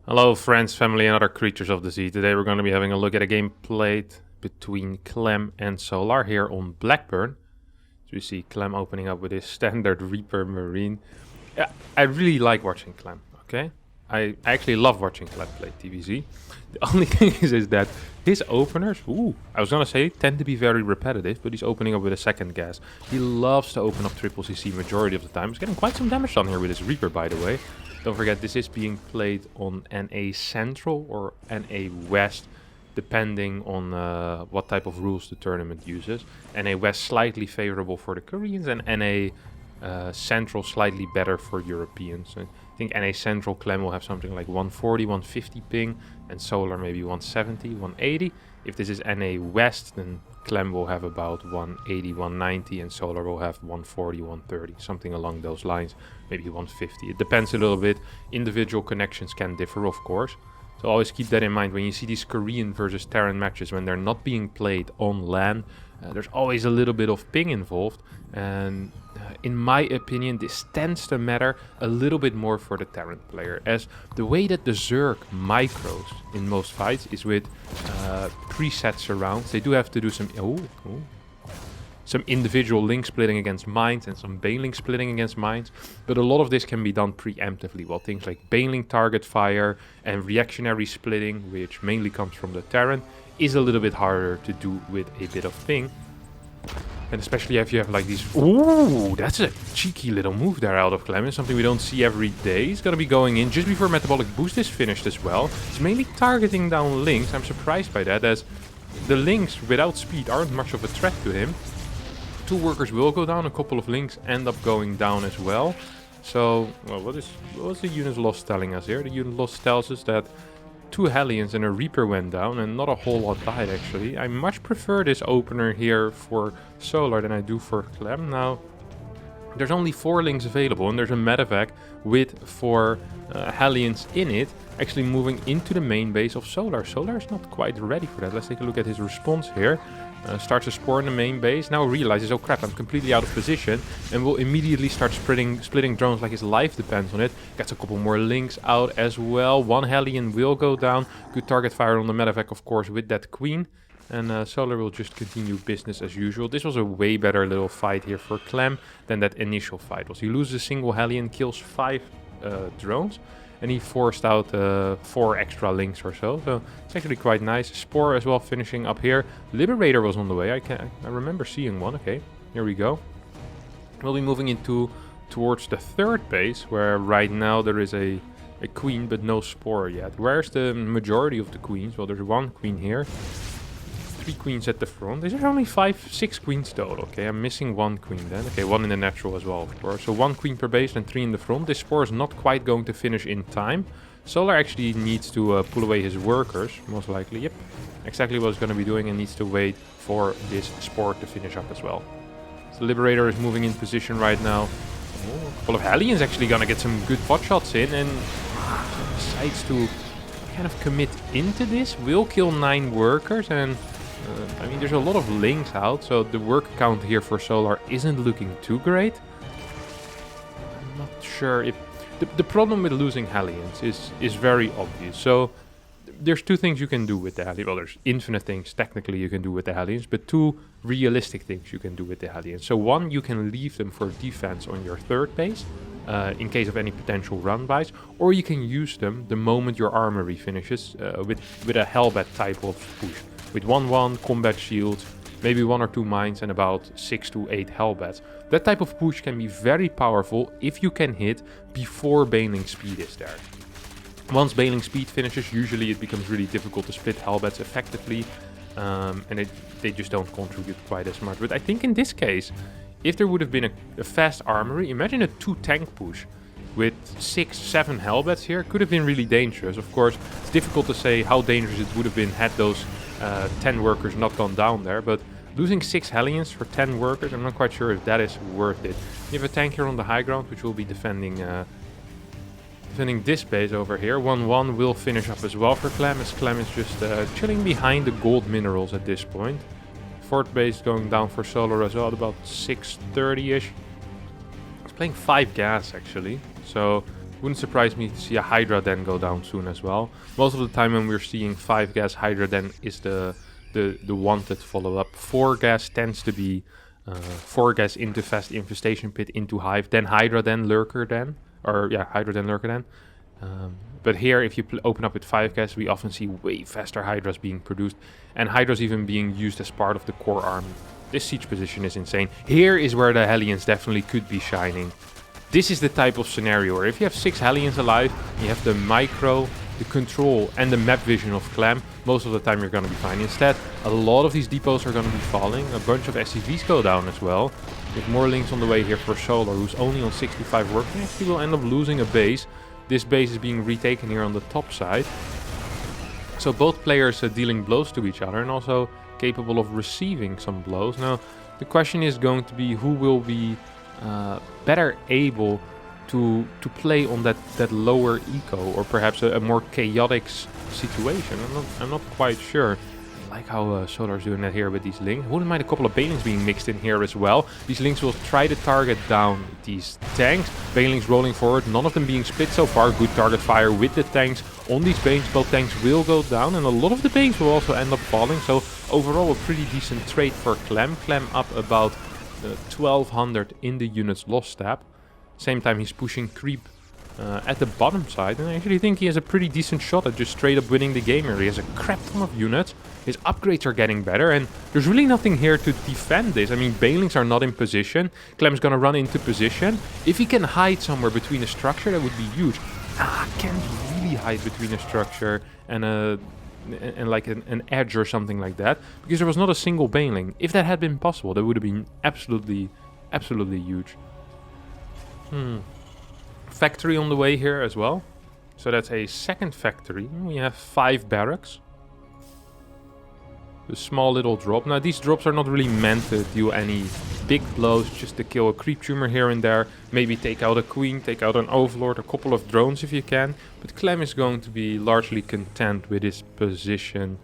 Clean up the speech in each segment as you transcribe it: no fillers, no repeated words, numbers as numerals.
Hello friends, family and other creatures of the sea. Today we're going to be having a look at a game played between Clem and Solar here on Blackburn. So we see Clem opening up with his standard Reaper Marine. Yeah, I really like watching Clem, okay? I actually love watching Clem play TVZ. The only thing is that his openers, I was going to say, tend to be very repetitive, but he's opening up with a second gas. He loves to open up triple CC majority of the time. He's getting quite some damage done here with his Reaper, by the way. Don't forget, this is being played on NA Central or NA West, depending on what type of rules the tournament uses. NA West slightly favorable for the Koreans, and NA Central slightly better for Europeans. I think NA Central Clem will have something like 140, 150 ping, and Solar maybe 170, 180. If this is NA West, then Clem will have about 180, 190, and Solar will have 140, 130, something along those lines, maybe 150. It depends a little bit. Individual connections can differ, of course. So always keep that in mind when you see these Korean versus Terran matches, when they're not being played on LAN, there's always a little bit of ping involved. And in my opinion, this tends to matter a little bit more for the Terran player, as the way that the Zerg micros in most fights is with preset surrounds. They do have to do some individual link splitting against mines and some baneling splitting against mines, but a lot of this can be done preemptively. Well, things like baneling target fire and reactionary splitting, which mainly comes from the Terran, is a little bit harder to do with a bit of ping. And especially if you have like these... Ooh, that's a cheeky little move there out of Clem. Something we don't see every day. He's going to be going in just before Metabolic Boost is finished as well. He's mainly targeting down links. I'm surprised by that, as the links without speed aren't much of a threat to him. 2 workers will go down, a couple of links end up going down as well. So, well, what's the unit loss telling us here? The unit loss tells us that 2 Hellions and a Reaper went down, and not a whole lot died actually. I much prefer this opener here for Solar than I do for Clem. Now, there's only 4 links available, and there's a medevac with 4 Hellions in it, actually moving into the main base of Solar. Solar is not quite ready for that. Let's take a look at his response here. Starts a spore in the main base, now realizes, oh crap, I'm completely out of position, and will immediately start splitting drones like his life depends on it. Gets a couple more links out as well. 1 Hellion will go down. Good target fire on the medevac, of course, with that queen. And Solar will just continue business as usual. This was a way better little fight here for Clem than that initial fight was. He loses a single Hellion, kills 5 drones, and he forced out 4 extra links or so. So it's actually quite nice. Spore as well finishing up here. Liberator was on the way. I remember seeing one. Okay, here we go. We'll be moving towards the 3rd base, where right now there is a queen but no spore yet. Where's the majority of the queens? Well, there's 1 queen here. 3 queens at the front. There's only 6 queens total. Okay, I'm missing 1 queen then. Okay, 1 in the natural as well, of course. So 1 queen per base and 3 in the front. This spore is not quite going to finish in time. Solar actually needs to pull away his workers, most likely. Yep, exactly what he's going to be doing, and needs to wait for this spore to finish up as well. So the Liberator is moving in position right now. Oh, a couple of Hellions actually going to get some good pot shots in, and decides to kind of commit into this. Will kill 9 workers, and I mean, there's a lot of links out, so the work count here for Solar isn't looking too great. I'm not sure if... The problem with losing Hellions is very obvious. So there's 2 things you can do with the Hellions. Well, there's infinite things technically you can do with the Hellions, but 2 realistic things you can do with the Hellions. So 1, you can leave them for defense on your 3rd base, in case of any potential run-bys, or you can use them the moment your armory finishes with a Hellbat type of push. With 1-1, combat shields, maybe 1 or 2 mines, and about 6 to 8 Hellbats. That type of push can be very powerful if you can hit before baneling speed is there. Once baneling speed finishes, usually it becomes really difficult to split Hellbats effectively, and they just don't contribute quite as much. But I think in this case, if there would have been a fast armory, imagine a 2 tank push with 6, 7 Hellbats here, could have been really dangerous. Of course, it's difficult to say how dangerous it would have been had those 10 workers not gone down there, but losing 6 Hellions for 10 workers, I'm not quite sure if that is worth it. You have a tank here on the high ground, which will be defending this base over here. 1-1 will finish up as well for Clem, as Clem is just chilling behind the gold minerals at this point. 4th base going down for Solar as well at about 6:30ish. He's playing 5 gas actually, so Wouldn't surprise me to see a Hydra Den go down soon as well. Most of the time when we're seeing 5 gas, Hydra Den is the wanted follow-up. 4 gas tends to be 4 gas into Fast Infestation Pit into Hive, then Hydra Den, Lurker Den. Or yeah, Hydra Den, Lurker Den. But here, if you open up with 5 gas, we often see way faster Hydras being produced. And Hydras even being used as part of the core army. This siege position is insane. Here is where the Hellions definitely could be shining. This is the type of scenario where if you have 6 Hellions alive, you have the micro, the control, and the map vision of Clem, most of the time you're going to be fine. Instead, a lot of these depots are going to be falling. A bunch of SCVs go down as well. With more links on the way here for Solar, who's only on 65 work. He actually will end up losing a base. This base is being retaken here on the top side. So both players are dealing blows to each other and also capable of receiving some blows. Now, the question is going to be who will be better able to play on that lower eco, or perhaps a more chaotic situation. I'm not quite sure. I like how Solar's doing that here with these links. I wouldn't mind a couple of Banelings being mixed in here as well. These links will try to target down these tanks. Banelings rolling forward, none of them being split so far. Good target fire with the tanks on these Banes. Both tanks will go down, and a lot of the Banes will also end up falling. So overall, a pretty decent trade for Clem. Clem up about 1200 in the units lost stab. Same time he's pushing creep at the bottom side, and I actually think he has a pretty decent shot at just straight up winning the game here. He has a crap ton of units, his upgrades are getting better, and there's really nothing here to defend this. I mean, Banelings are not in position. Clem's gonna run into position. If he can hide somewhere between a structure, that would be huge. Can he really hide between a structure and like an edge or something like that? Because there was not a single Baneling. If that had been possible, that would have been absolutely huge. Factory on the way here as well. So that's a second factory. We have 5 barracks. A small little drop. Now these drops are not really meant to deal any big blows, just to kill a creep tumor here and there. Maybe take out a queen, take out an overlord, a couple of drones if you can. But Clem is going to be largely content with his position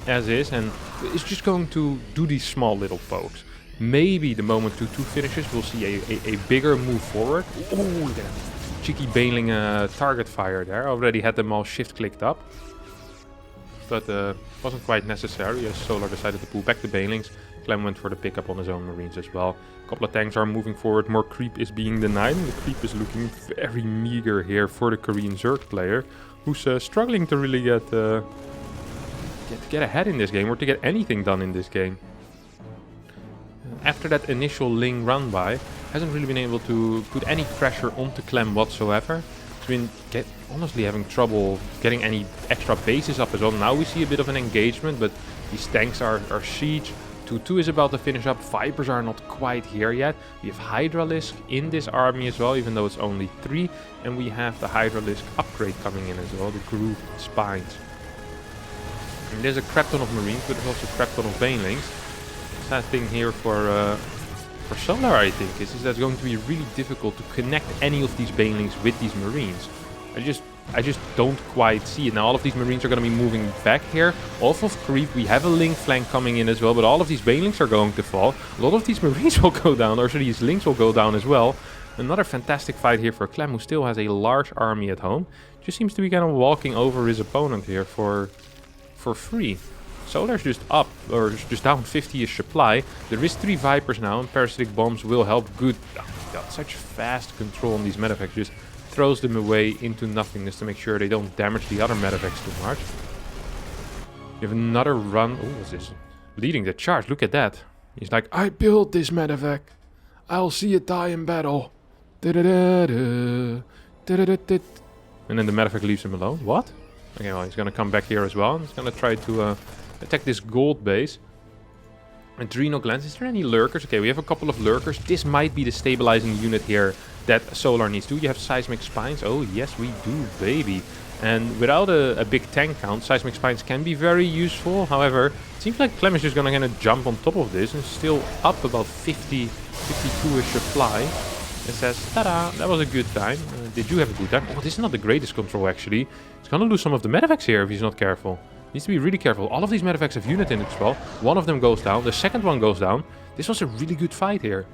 as is, and is just going to do these small little pokes. Maybe the moment 2-2 finishes, we'll see a bigger move forward. Oh, look at that cheeky Baneling target fire there. Already had them all shift clicked up. But wasn't quite necessary as Solar decided to pull back the Banelings. Clem went for the pickup on his own Marines as well. A couple of tanks are moving forward. More creep is being denied. And the creep is looking very meager here for the Korean Zerg player, who's struggling to really get ahead in this game, or to get anything done in this game. After that initial Ling run by, hasn't really been able to put any pressure onto Clem whatsoever. He's been honestly having trouble getting any extra bases up as well. Now we see a bit of an engagement, but these tanks are siege. 2-2 is about to finish up. Vipers are not quite here yet. We have Hydralisk in this army as well, even though it's only 3. And we have the Hydralisk upgrade coming in as well, the Groove Spines. And there's a crap ton of Marines, but there's also a crap ton of Banelings. Sad thing here for Solar, I think, is that it's going to be really difficult to connect any of these Banelings with these Marines. I just don't quite see it. Now all of these Marines are going to be moving back here off of creep. We have a Link flank coming in as well, but all of these Banelings are going to fall. A lot of these Marines will go down, or so these Links will go down as well. Another fantastic fight here for Clem, who still has a large army at home. Just seems to be kind of walking over his opponent here for free. Solar's just up, or just down 50-ish supply. There is 3 Vipers now, and Parasitic Bombs will help. Good. Oh, got such fast control on these medevacs. Just throws them away into nothingness to make sure they don't damage the other medevacs too much. You have another run. Oh, what's this? Leading the charge. Look at that. He's like, I built this medevac. I'll see it die in battle. And then the medevac leaves him alone. What? Okay, well, he's gonna come back here as well. He's gonna try to attack this gold base. Adrenal glands. Is there any lurkers? Okay, we have a couple of lurkers. This might be the stabilizing unit here that Solar needs to. You have seismic spines. Oh, yes, we do, baby. And without a big tank count, seismic spines can be very useful. However, it seems like Clem is just gonna jump on top of this and still up about 52-ish supply. It says, ta-da, that was a good time. Did you have a good time? Oh, this is not the greatest control, actually. He's gonna lose some of the medevacs here if he's not careful. Needs to be really careful. All of these medevacs have unit in it as well. One of them goes down. The second one goes down. This was a really good fight here.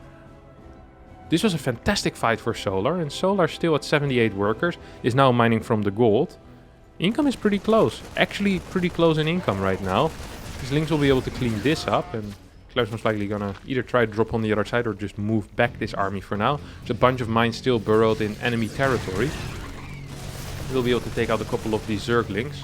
This was a fantastic fight for Solar, and Solar, still at 78 workers, is now mining from the gold. Income is pretty close. Actually pretty close in income right now. These Lynx will be able to clean this up, and Clem's most likely gonna either try to drop on the other side or just move back this army for now. There's a bunch of mines still burrowed in enemy territory. We'll be able to take out a couple of these Zerglings.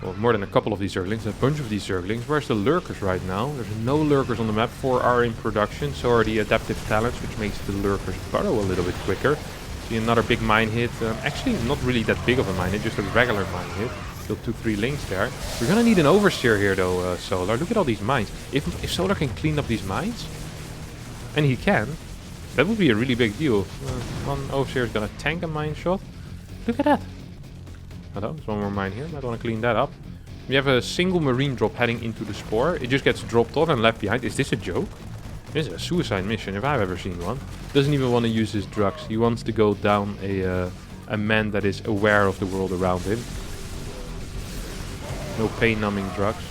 Well, more than a couple of these Zerglings, a bunch of these Zerglings. Where's the lurkers right now? There's no lurkers on the map. 4 are in production, so are the adaptive talents, which makes the lurkers burrow a little bit quicker. See another big mine hit. Actually, not really that big of a mine hit, just a regular mine hit. Still 2-3 links there. We're gonna need an oversteer here though, Solar. Look at all these mines. If Solar can clean up these mines, and he can, that would be a really big deal. One oversteer is gonna tank a mine shot. Look at that. Hello, there's one more mine here. Might want to clean that up. We have a single marine drop heading into the spore. It just gets dropped off and left behind. Is this a joke? This is a suicide mission if I've ever seen one. Doesn't even want to use his drugs. He wants to go down a man that is aware of the world around him. No pain-numbing drugs.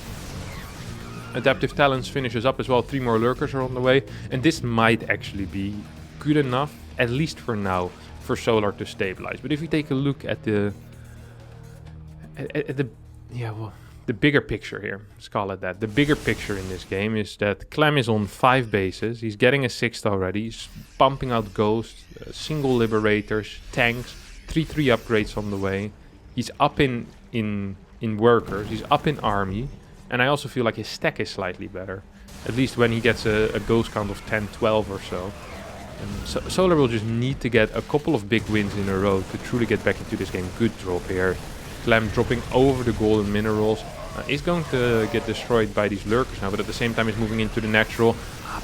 Adaptive Talents finishes up as well. 3 more lurkers are on the way. And this might actually be good enough, at least for now, for Solar to stabilize. But if we take a look at the the bigger picture here, let's call it that. The bigger picture in this game is that Clem is on 5 bases. He's getting a 6th already. He's pumping out ghosts, single liberators, tanks, 3-3 upgrades on the way. He's up in workers. He's up in army. And I also feel like his stack is slightly better. At least when he gets a ghost count of 10, 12 or so. So Solar will just need to get a couple of big wins in a row to truly get back into this game. Good drop here. Clem dropping over the golden minerals. Is going to get destroyed by these lurkers now, but at the same time is moving into the natural.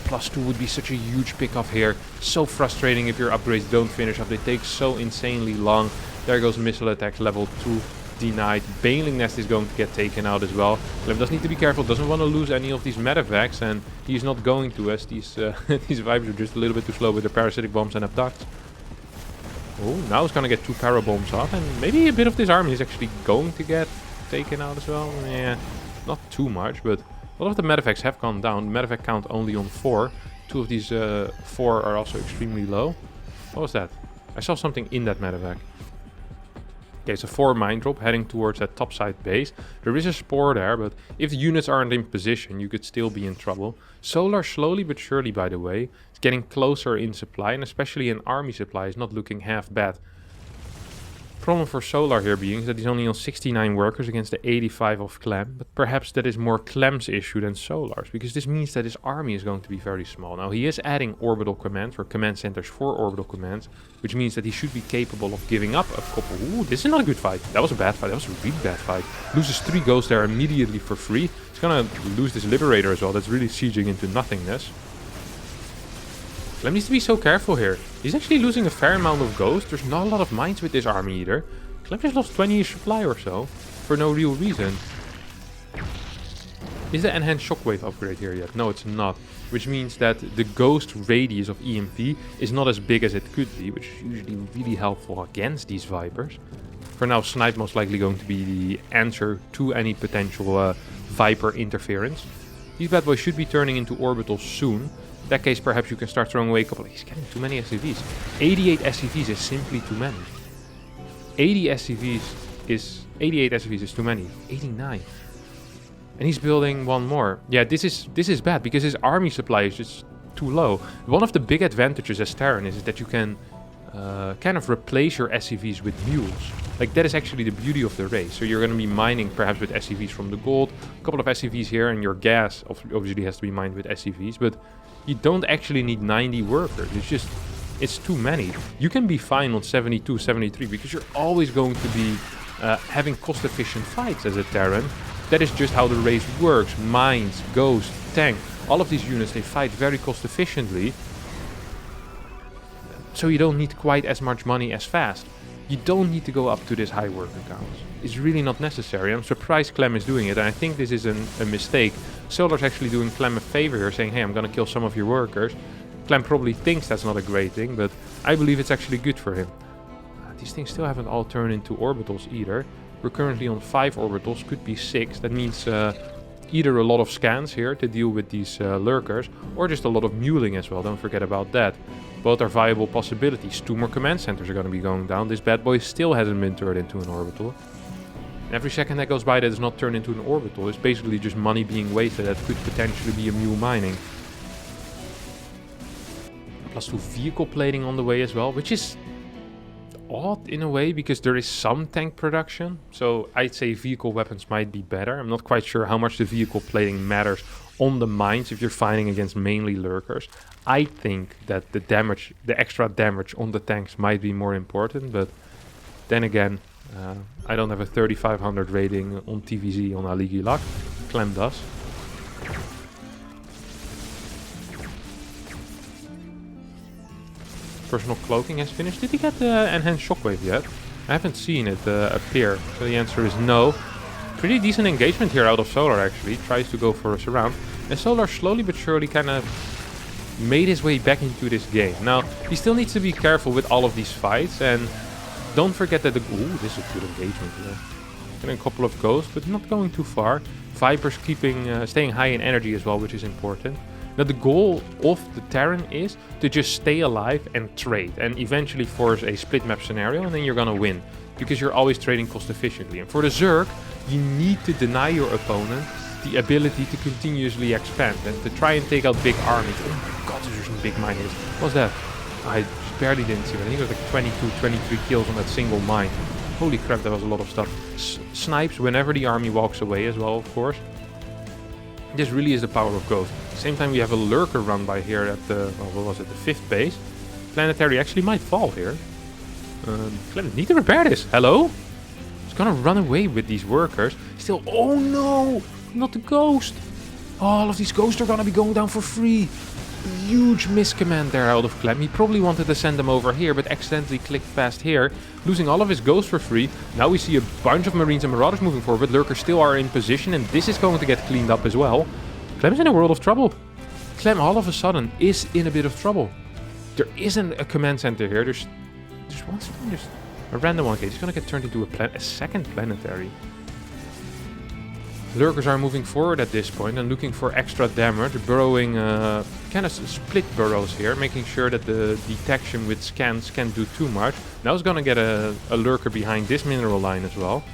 +2 would be such a huge pickoff here. So frustrating if your upgrades don't finish up. They take so insanely long. There goes missile attack level 2 denied. Baneling Nest is going to get taken out as well. Clem does need to be careful. Doesn't want to lose any of these medevacs, and he's not going to, as these these Vipers are just a little bit too slow with their parasitic bombs and abducts. Oh, now it's gonna get 2 para bombs off, and maybe a bit of this army is actually going to get taken out as well. Yeah, not too much, but a lot of the medevacs have gone down. The medevac count only on 4. 2 of these 4 are also extremely low. What was that? I saw something in that medevac. Okay, it's a 4 mine drop heading towards that topside base. There is a spore there, but if the units aren't in position, you could still be in trouble. Solar, slowly but surely, by the way, is getting closer in supply, and especially in army supply is not looking half bad. Problem for Solar here being is that he's only on 69 workers against the 85 of Clem, but perhaps that is more Clem's issue than Solar's, because this means that his army is going to be very small. Now, he is adding orbital commands, or command centers for orbital commands, which means that he should be capable of giving up a couple. Ooh, this is not a good fight. That was a bad fight. That was a really bad fight. Loses 3 ghosts there immediately for free. He's gonna lose this Liberator as well. That's really sieging into nothingness. Clem needs to be so careful here. He's actually losing a fair amount of ghosts. There's not a lot of mines with this army either. Clem just lost 20 supply or so, for no real reason. Is the enhanced shockwave upgrade here yet? No, it's not. Which means that the ghost radius of EMP is not as big as it could be, which is usually really helpful against these Vipers. For now, Snipe most likely going to be the answer to any potential Viper interference. These bad boys should be turning into orbitals soon. In that case, perhaps you can start throwing away a couple. He's getting too many SCVs. 88 SCVs is simply too many. 88 SCVs is too many. 89. And he's building one more. Yeah, this is bad because his army supply is just too low. One of the big advantages as Terran is that you can kind of replace your SCVs with mules. Like, that is actually the beauty of the race. So you're going to be mining perhaps with SCVs from the gold, a couple of SCVs here, and your gas obviously has to be mined with SCVs, but you don't actually need 90 workers. It's too many. You can be fine on 72, 73 because you're always going to be having cost-efficient fights as a Terran. That is just how the race works. Mines, Ghost, Tank, all of these units, they fight very cost-efficiently. So you don't need quite as much money as fast. You don't need to go up to this high worker counts. It's really not necessary. I'm surprised Clem is doing it, and I think this is a mistake. Solar's actually doing Clem a favor here, saying, hey, I'm gonna kill some of your workers. Clem probably thinks that's not a great thing, but I believe it's actually good for him. These things still haven't all turned into orbitals either. We're currently on 5 orbitals, could be 6. That means Either a lot of scans here to deal with these lurkers, or just a lot of muling as well, don't forget about that. Both are viable possibilities. 2 more command centers are going to be going down. This bad boy still hasn't been turned into an orbital. Every second that goes by that is not turned into an orbital is basically just money being wasted that could potentially be a mule mining. +2 vehicle plating on the way as well, which is odd in a way because there is some tank production. So I'd say vehicle weapons might be better. I'm not quite sure how much the vehicle plating matters on the mines if you're fighting against mainly lurkers. I think that the damage, the extra damage on the tanks might be more important, but then again, I don't have a 3500 rating on TVZ on Aligilak. Clem does. Personal cloaking has finished. Did he get the enhanced shockwave yet? I haven't seen it appear, so the answer is no. Pretty decent engagement here out of Solar actually. Tries to go for a surround. And Solar slowly but surely kind of made his way back into this game. Now, he still needs to be careful with all of these fights, and don't forget that the... Ooh, this is a good engagement here. Getting a couple of ghosts, but not going too far. Vipers keeping, staying high in energy as well, which is important. Now, the goal of the Terran is to just stay alive and trade, and eventually force a split map scenario, and then you're gonna win. Because you're always trading cost efficiently. And for the Zerg, you need to deny your opponent the ability to continuously expand and to try and take out big armies. Oh my god, there's some big mine hits. What's that? I barely didn't see it. I think it was like 22, 23 kills on that single mine. Holy crap, that was a lot of stuff. Snipes whenever the army walks away as well, of course. This really is the power of Ghost. At the same time, we have a lurker run by here at the, well, what was it, the 5th base. Planetary actually might fall here. Clem, need to repair this. Hello? It's gonna run away with these workers. Still, oh no! Not the ghost! All of these ghosts are gonna be going down for free. Huge miscommand there out of Clem. He probably wanted to send them over here, but accidentally clicked past here, losing all of his ghosts for free. Now we see a bunch of Marines and Marauders moving forward, but Lurkers still are in position, and this is going to get cleaned up as well. Clem's in a world of trouble. Clem all of a sudden is in a bit of trouble. There isn't a command center here. There's one, there's a random one. Okay, he's gonna get turned into a second planetary. Lurkers are moving forward at this point and looking for extra damage, burrowing, kind of split burrows here, making sure that the detection with scans can't do too much. Now he's gonna get a lurker behind this mineral line as well.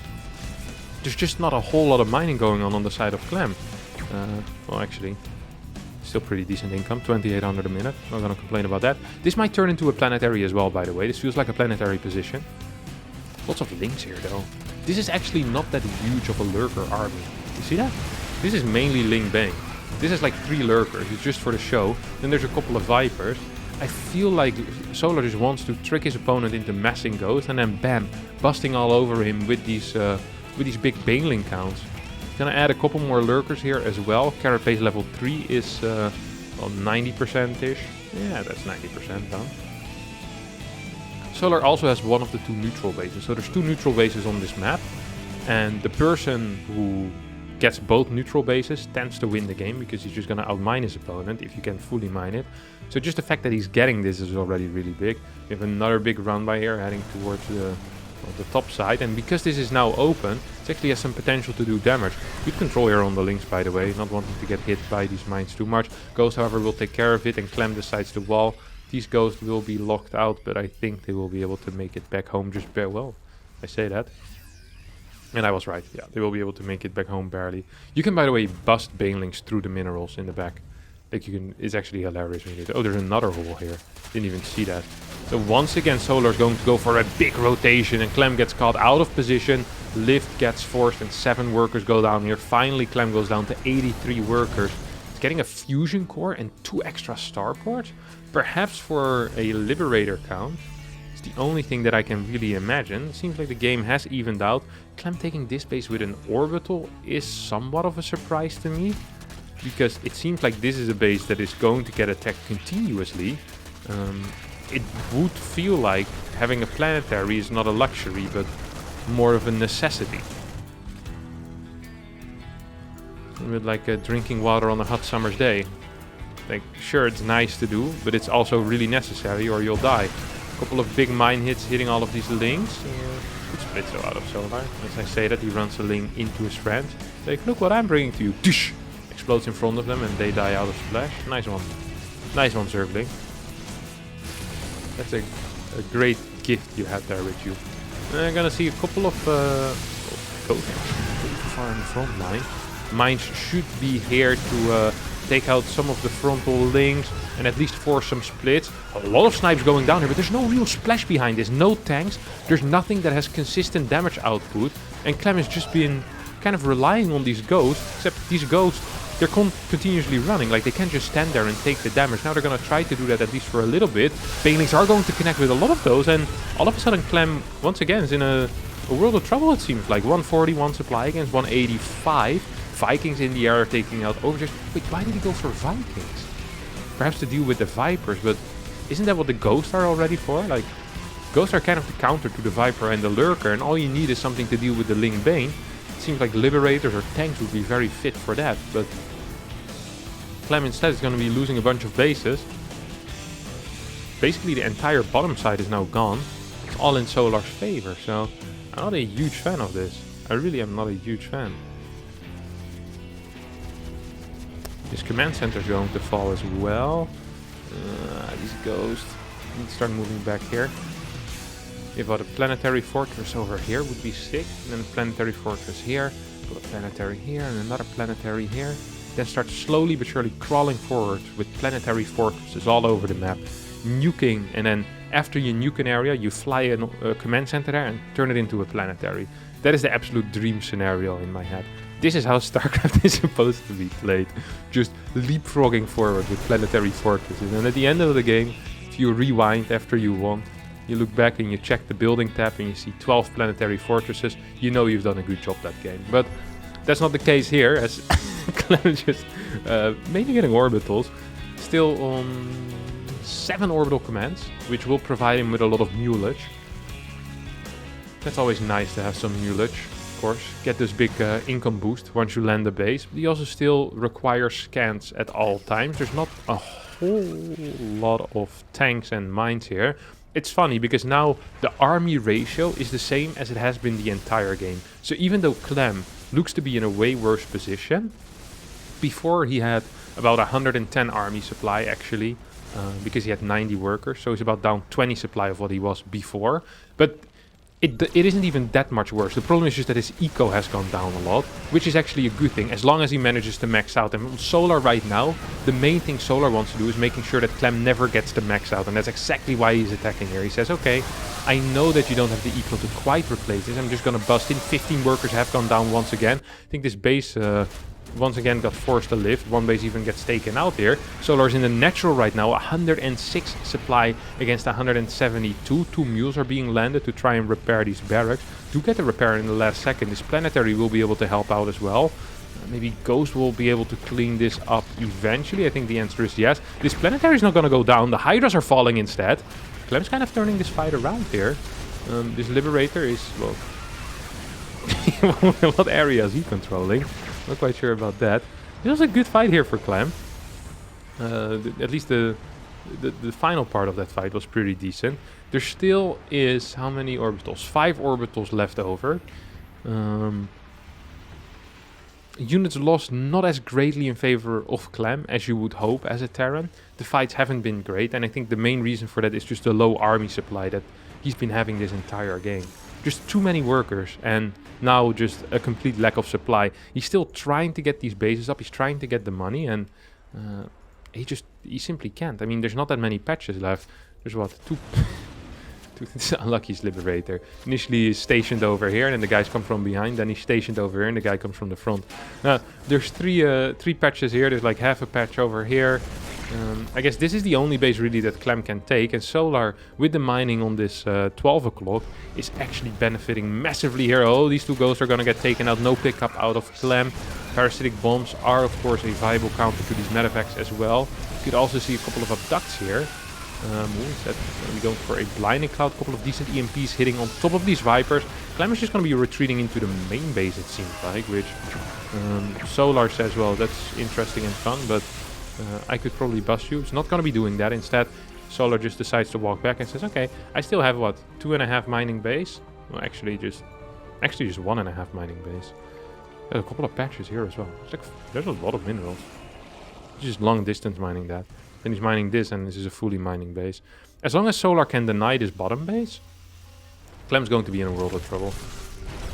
There's just not a whole lot of mining going on the side of Clem. Well, actually, still pretty decent income, 2800 a minute. Not gonna complain about that. This might turn into a planetary as well, by the way. This feels like a planetary position. Lots of links here, though. This is actually not that huge of a lurker army. You see that? This is mainly Ling Bang. This is like 3 lurkers. It's just for the show. Then there's a couple of Vipers. I feel like Solar just wants to trick his opponent into massing Ghost and then bam, busting all over him with these big Baneling counts. Gonna add a couple more lurkers here as well. Carrot base level 3 is well, 90%-ish. Yeah, that's 90% done. Solar also has one of the 2 neutral bases. So there's 2 neutral bases on this map. And the person who gets both neutral bases tends to win the game because he's just gonna outmine his opponent if you can fully mine it. So just the fact that he's getting this is already really big. We have another big run by here heading towards the top side, and because this is now open, it actually has some potential to do damage. Good control here on the links, by the way, not wanting to get hit by these mines too much. Ghost, however, will take care of it, and Clem decides to wall. These ghosts will be locked out, but I think they will be able to make it back home just very well. I say that. And I was right, yeah, they will be able to make it back home barely. You can, by the way, bust Banelings through the minerals in the back. Like you can, it's actually hilarious when you do it. Oh, there's another hole here. Didn't even see that. So once again, Solar's going to go for a big rotation, and Clem gets caught out of position. Lift gets forced, and 7 workers go down here. Finally, Clem goes down to 83 workers. It's getting a fusion core and 2 extra starports. Perhaps for a Liberator count. It's the only thing that I can really imagine. It seems like the game has evened out. Clem taking this base with an orbital is somewhat of a surprise to me, because it seems like this is a base that is going to get attacked continuously. It would feel like having a planetary is not a luxury, but more of a necessity. With like drinking water on a hot summer's day. Like, sure, it's nice to do, but it's also really necessary or you'll die. A couple of big mine hits hitting all of these links. split so out of Solar. As I say that, he runs a Ling into his friends. Like, look what I'm bringing to you. Tsh! Explodes in front of them and they die out of splash. Nice one. Nice one, Zergling. That's a great gift you had there with you. I'm gonna see a couple of ghosts far in the front line. Mines should be here to take out some of the frontal Lings and at least force some splits. A lot of snipes going down here, but there's no real splash behind this. No tanks. There's nothing that has consistent damage output. And Clem has just been kind of relying on these ghosts, except these ghosts, they're continuously running. Like, they can't just stand there and take the damage. Now they're going to try to do that at least for a little bit. Banelings are going to connect with a lot of those, and all of a sudden Clem, once again, is in a world of trouble, it seems like. 141 supply against 185. Vikings in the air are taking out Overseers. Wait, why did he go for Vikings? Perhaps to deal with the Vipers, but isn't that what the Ghosts are already for? Like, Ghosts are kind of the counter to the Viper and the Lurker, and all you need is something to deal with the Ling Bane. It seems like Liberators or tanks would be very fit for that, but Clem instead is going to be losing a bunch of bases. Basically the entire bottom side is now gone. It's all in Solar's favor, so I'm not a huge fan of this. I really am not a huge fan. This command center is going to fall as well. These ghosts need to start moving back here. If a planetary fortress over here would be sick, and then a planetary fortress here, put a planetary here, and another planetary here. Then start slowly but surely crawling forward with planetary fortresses all over the map, nuking, and then after you nuke an area, you fly a command center there and turn it into a planetary. That is the absolute dream scenario in my head. This is how StarCraft is supposed to be played. Just leapfrogging forward with planetary fortresses. And at the end of the game, if you rewind after you won, you look back and you check the building tab and you see 12 planetary fortresses, you know you've done a good job that game. But that's not the case here, as Clem is just mainly getting orbitals. Still on 7 orbital commands, which will provide him with a lot of mulage. That's always nice to have some mulage, of course. Get this big income boost once you land the base. But he also still requires scans at all times. There's not a whole lot of tanks and mines here. It's funny because now the army ratio is the same as it has been the entire game. So even though Clem looks to be in a way worse position, before he had about 110 army supply actually, because he had 90 workers, so he's about down 20 supply of what he was before. But it isn't even that much worse. The problem is just that his eco has gone down a lot, which is actually a good thing, as long as he manages to max out. And Solar right now, the main thing Solar wants to do is making sure that Clem never gets to max out, and that's exactly why he's attacking here. He says, okay, I know that you don't have the eco to quite replace this, I'm just gonna bust in. 15 workers have gone down once again. I think this base once again got forced to lift. One base even gets taken out here. Solar's in the natural right now, 106 supply against 172. 2 mules are being landed to try and repair these barracks. Do get a repair in the last second. This planetary will be able to help out as well. Maybe Ghost will be able to clean this up eventually. I think the answer is yes. This planetary is not going to go down. The Hydras are falling instead. Clem's kind of turning this fight around here. This Liberator is, well, what area is he controlling? Not quite sure about that. It was a good fight here for Clem. At least the final part of that fight was pretty decent. There still is how many orbitals? 5 orbitals left over. Units lost not as greatly in favor of Clem as you would hope as a Terran. The fights haven't been great, and I think the main reason for that is just the low army supply that he's been having this entire game. Just too many workers, and now just a complete lack of supply. He's still trying to get these bases up, he's trying to get the money, and he simply can't. I mean, there's not that many patches left. There's what, 2 It's unlucky Liberator. Initially he's stationed over here, and then the guys come from behind. Then he's stationed over here, and the guy comes from the front. There's three patches here. There's like half a patch over here. I guess this is the only base really that Clem can take. And Solar, with the mining on this 12 o'clock, is actually benefiting massively here. Oh, these 2 ghosts are going to get taken out. No pickup out of Clem. Parasitic bombs are, of course, a viable counter to these medevacs as well. You could also see a couple of abducts here. Who is that? We're going for a blinding cloud, a couple of decent EMPs hitting on top of these Vipers. Clem is just going to be retreating into the main base, it seems like, which Solar says, well, that's interesting and fun, but I could probably bust you. It's not going to be doing that. Instead, Solar just decides to walk back and says, okay, I still have, what, 2.5 mining base? Well, actually just 1.5 mining base. There's a couple of patches here as well. It's like, there's a lot of minerals. He's just long distance mining that. Then he's mining this, and this is a fully mining base. As long as Solar can deny this bottom base, Clem's going to be in a world of trouble.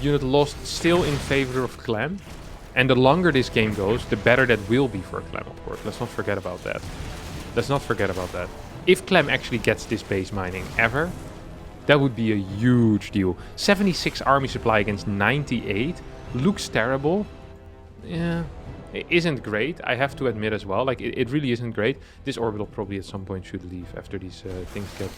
Unit lost still in favor of Clem. And the longer this game goes, the better that will be for Clem, of course. Let's not forget about that. Let's not forget about that. If Clem actually gets this base mining ever, that would be a huge deal. 76 army supply against 98 looks terrible. Yeah, it isn't great, I have to admit as well. Like, it really isn't great. This orbital probably at some point should leave after these things get...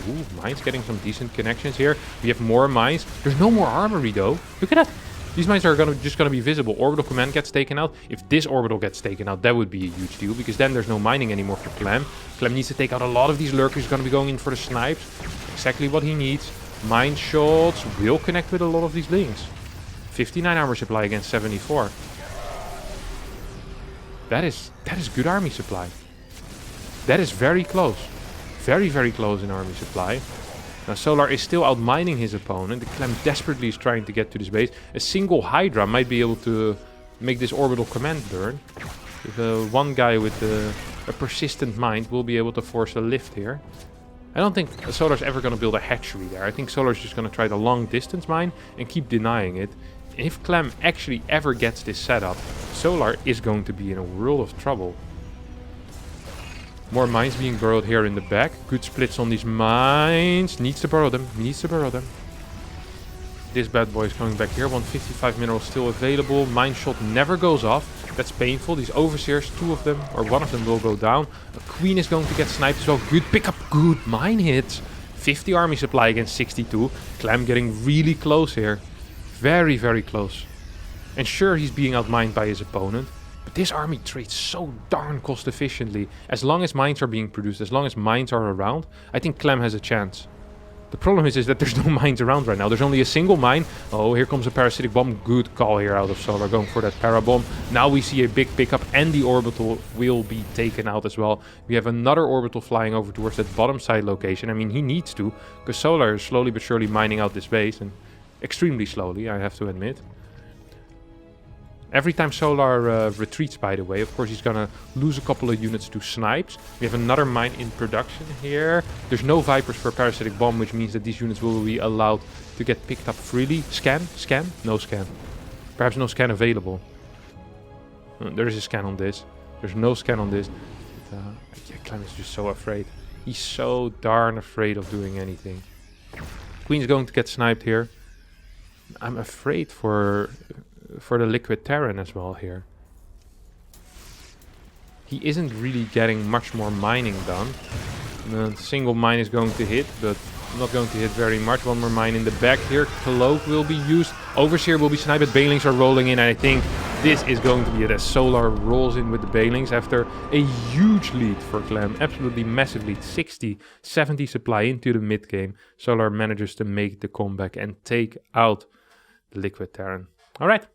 Ooh, mines getting some decent connections here. We have more mines. There's no more armory, though. Look at that. These mines are just gonna be visible. Orbital command gets taken out. If this orbital gets taken out, that would be a huge deal, because then there's no mining anymore for Clem. Clem needs to take out a lot of these lurkers. He's gonna be going in for the snipes. Exactly what he needs. Mine shots will connect with a lot of these lings. 59 armor supply against 74. That is good army supply. That is very close. Very, very close in army supply. Now Solar is still outmining his opponent. The Clem desperately is trying to get to this base. A single Hydra might be able to make this orbital command burn. If one guy with a persistent mind will be able to force a lift here. I don't think Solar's ever going to build a hatchery there. I think Solar's just going to try the long distance mine and keep denying it. If Clem actually ever gets this set up, Solar is going to be in a world of trouble. More mines being burrowed here in the back. Good splits on these mines. Needs to burrow them. Needs to burrow them. This bad boy is coming back here. 155 minerals still available. Mine shot never goes off. That's painful. These overseers, two of them, or one of them will go down. A queen is going to get sniped as well. Good pickup. Good mine hits. 50 army supply against 62. Clem getting really close here. Very, very close. And sure, he's being outmined by his opponent. But this army trades so darn cost efficiently. As long as mines are being produced, as long as mines are around, I think Clem has a chance. The problem is that there's no mines around right now. There's only a single mine. Oh, here comes a parasitic bomb. Good call here out of Solar, going for that parabomb. Now we see a big pickup, and the orbital will be taken out as well. We have another orbital flying over towards that bottom side location. I mean, he needs to, because Solar is slowly but surely mining out this base, and extremely slowly, I have to admit. Every time Solar retreats, by the way, of course, he's gonna lose a couple of units to snipes. We have another mine in production here. There's no Vipers for Parasitic Bomb, which means that these units will be allowed to get picked up freely. Scan? Scan? No scan. Perhaps no scan available. There is a scan on this. There's no scan on this. Yeah, Clem is just so afraid. He's so darn afraid of doing anything. Queen's going to get sniped here. I'm afraid for the Liquid Terran as well here. He isn't really getting much more mining done. A single mine is going to hit, but not going to hit very much. One more mine in the back here. Cloak will be used. Overseer will be sniped. Banelings are rolling in, and I think this is going to be it as Solar rolls in with the Banelings after a huge lead for Clem. Absolutely massive lead. 60, 70 supply into the mid game. Solar manages to make the comeback and take out the Liquid Terran. Alright.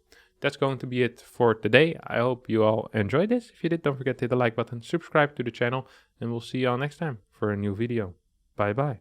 That's going to be it for today. I hope you all enjoyed this. If you did, don't forget to hit the like button, subscribe to the channel, and we'll see you all next time for a new video. Bye bye.